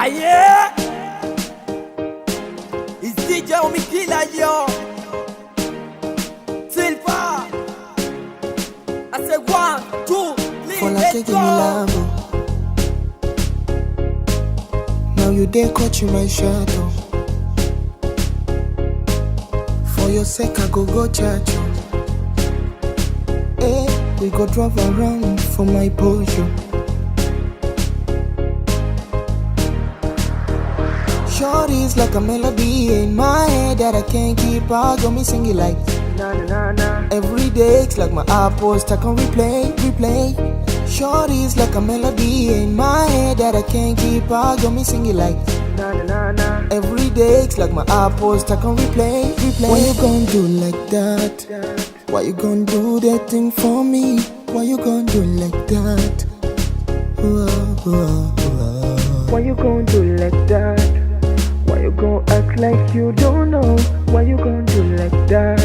yeah. It's DJ Omikila, yo. Silva. I say 1, 2, 3, let's go. Now you dare catch in my shadow. For your sake I go church. Hey, we go drive around for my Porsche. Shorty's like a melody in my head that I can't keep out. Got me singing like na na na. Every day it's like my iPod stuck on replay. Shorty's like a melody in my head that I can't keep out. Got me singing like na na na. Every day it's like my iPod stuck on replay. Why you gon' do like that? Why you gon' do that thing for me? Why you gon' do like that? Why you gon' do like that? Why you gon' act like you don't know? Why you gon' do like that?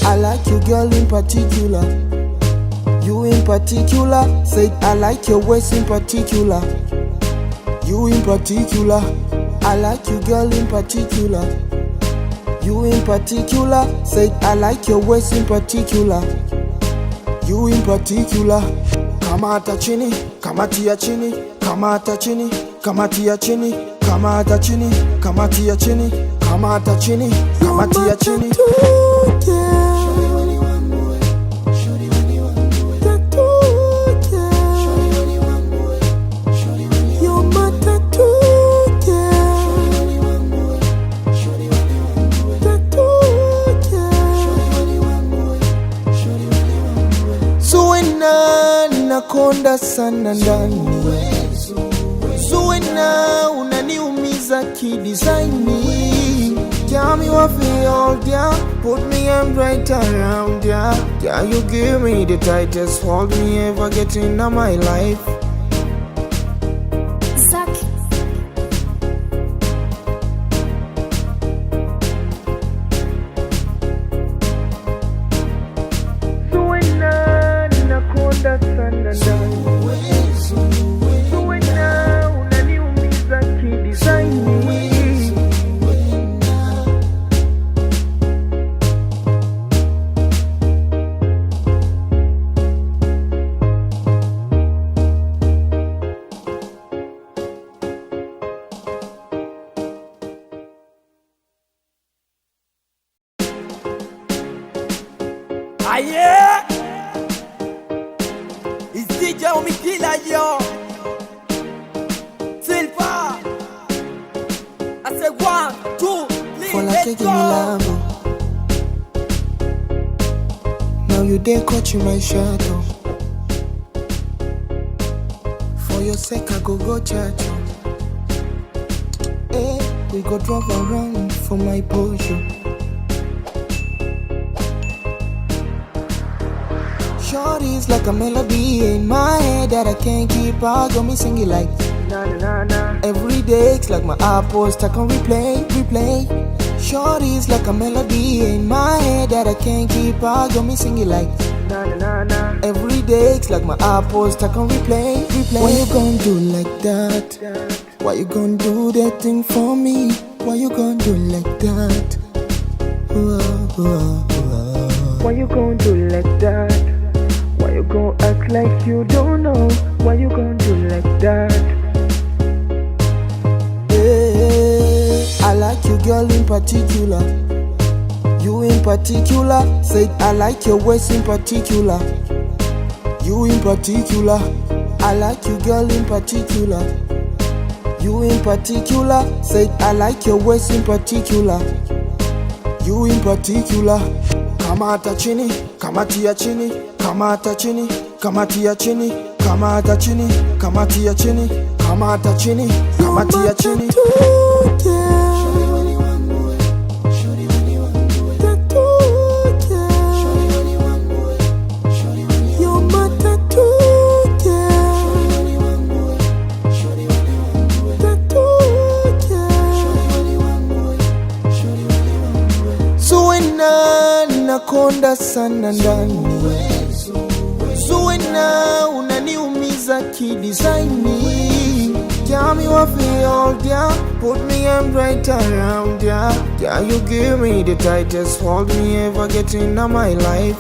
I like you, girl, in particular. You in particular. Said I like your waist in particular. You in particular. I like you, girl, in particular. You in particular. Said I like your waist in particular. You in particular. Kamata chini, kamatia chini, kamata chini, kamatia chini, kamata chini, kamatia chini, kamata chini, kamatia chini. Nakonda sana ndani. Zuena unaniumiza kidesigni. Tell me what feel, yeah. Put me arms right around, yeah. Yeah, you give me the tightest hold me ever get in my life. Yeah. It's DJ Omikila, yo. Silva. I say 1, 2, 3, let's go. Now you dare catch in my shadow. For your sake I go church. Hey, we go drive around for my Porsche. Shorty's like a melody in my head that I can't keep out. Got me singing like na na na. Every day it's like my iPod stuck on replay. Shorty's like a melody in my head that I can't keep out. Got me singing like na na na. Every day it's like my iPod stuck on replay. Why you gon' do like that? Why you gon' do that thing for me? Why you gon' do like that? Why you gon' do like that? Why you gon' act like you don't know? Why you gon' do like that? I like you, girl, in particular. You in particular. Said I like your waist in particular. You in particular. I like you, girl, in particular. You in particular. Said I like your waist in particular. You in particular. Kamata chini, kamatia chini, kamata chini, kamatia chini, kamata chini, kamatia chini, kamata chini, kamatia chini. Nakonda sana ndani. Zuena unaniumiza unaniumiza kidesign me. Tell me what feel, yeah. Put me in right around, yeah. Yeah, you give me the tightest hold me ever get in my life.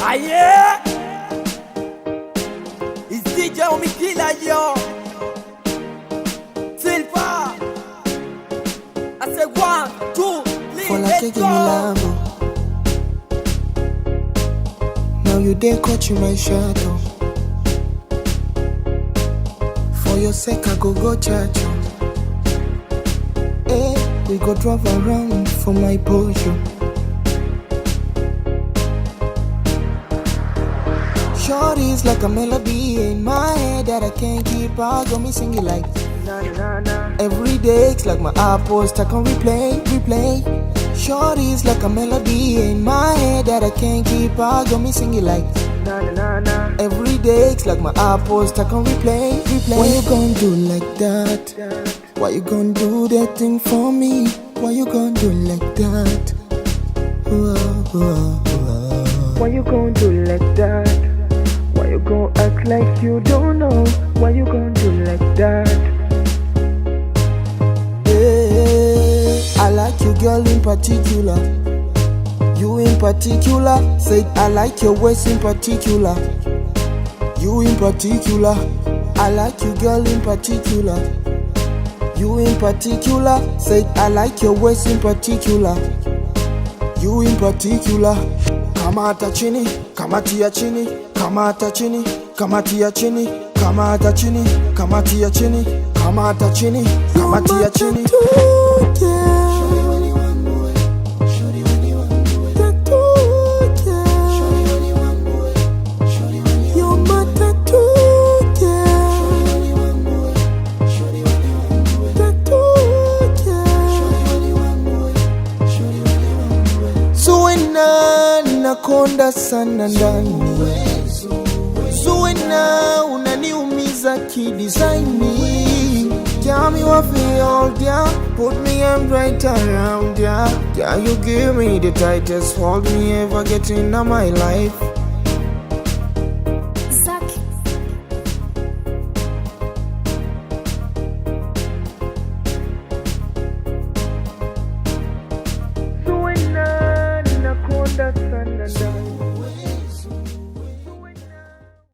Aye, it's DJ Omikila, yo. Silva, I say 1, 2, 3, let's go. Now you dare catch my shadow. For your sake I go church. Hey, we go drive around for my Porsche. Shorty's like a melody in my head that I can't keep out. Got me singing like na na na. Every day it's like my iPod stuck on replay. Shorty's like a melody in my head that I can't keep out. Got me singing like na na na. Every day it's like my iPod stuck on replay. Why you gon' do like that? Why you gon' do that thing for me? Why you gon' do like that? Why you gon' do like that? Why you gon' act like you don't know? Why you gon' do like that? Hey, I like you girl in particular. You in particular. Said I like your waist in particular. You in particular. I like you girl in particular. You in particular. Said I like your waist in particular. You in particular. Kamata chini, kamatia chini. Kamata chini, kamatia chini. Kamata chini, kamatia chini. Kamata chini, kamatia chini. Nakonda sana ndani. Zuena unaniumiza kidesign me. Tell me what feel, yeah. Put me in right around, yeah. Yeah, you give me the tightest hold me ever get in my life.